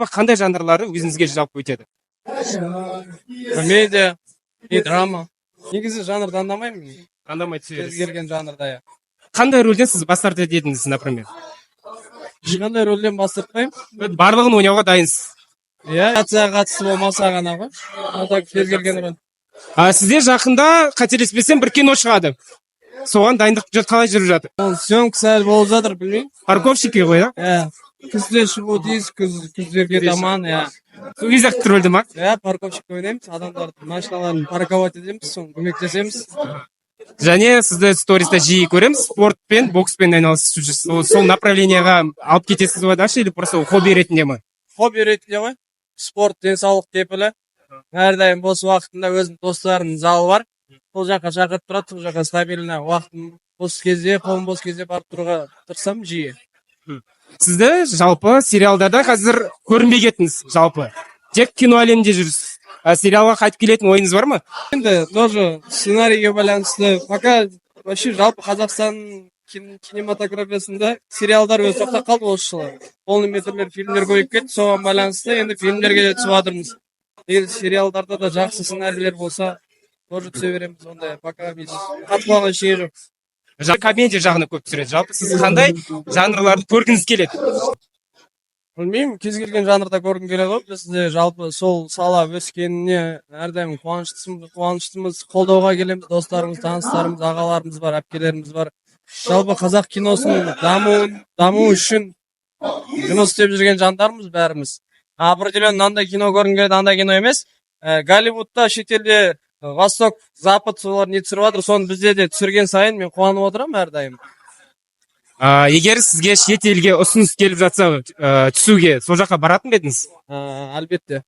жалпы қандай жанрлары өзіңізге жалпы өтеді? Комедия и драма. Негізі жанр таңдамаймын. Таңдамай Кез түсесіз. келген жанрда, иә. Қандай рөлден сіз бас тартар едіңіз, например? Ешқандай рөлден бас тартпаймын. Барлығын ойнауға дайынсыз. Иә, акцияға қатысты болмаса ғана ғой. Так кез келген рөл. Сізде жақында қателеспесем бір кино шығады. Соған дайындық қалай жүріп жатыр? Ол съемка сәл болып жатыр, білмеймін. Парковщики ғой, иә? Иә. Күзде шығу дейсіз, күздерге таман, иә. Сол кезекті рөлді ма? Иә, парковщик ойнаймыз, адамдарды машиналарын парковать етеміз, соны көмектесеміз. Және сізді сториста жиі көреміз, спортпен, бокспен айналысып жүрсіз. Сол направлениеға алып кетесіз ба дальше или просто хобби ретінде ме? Хобби ретінде ғой. Спорт, денсаулық кепілі. Әрдайым бос уақытында өзім достарымның залы бар. Сол жаққа шақырып тұрады, сол жаққа стабильно уақытым бос кезде, қолым бос кезде барып тұруға тырысамын жиі. Сізді жалпы сериалдарда қазір көрінбей кеттіңіз, жалпы. Тек кино әлемінде жүрсіз. Сериалға қайтып келетін ойыңыз бар ма? Енді тоже сценарийге байланысты. Пока вообще жалпы Қазақстан кинематографиясында сериалдар өзі тоқтап қалды осы жылы. Полный метрлер фильмдер көбейіп кетті, соған байланысты енді фильмдерге де түсіп жатырмыз. Егер сериалдарда да жақсы сценарийлер болса, тоже түсе береміз. Ондай пока біз қатып қалған ештеңе жоқ. Комедия жағына көп түсіреді. Жалпы сіз қандай жанрларды көргіңіз келеді? Білмеймін, кез келген жанрда көргім келеді ғой. Бізде жалпы сол сала өскеніне әрдайым қуаныштымыз, қолдауға келеміз. Достарымыз, таныстарымыз, ағаларымыз бар, әпкелеріміз бар. Жалпы қазақ киносының дамуы үшін жұмыс істеп жүрген жандармыз бәріміз. Определенно мынандай кино көргім келеді, андай кино емес. Голливудта, шетелде Восток, Запад солар не түсіріп жатыр, соны бізде де түсірген сайын мен қуанып отырамын әрдайым. Егер сізге шет елге ұсыныс келіп жатса түсуге, сол жаққа баратын ба едіңіз? Әлбетте.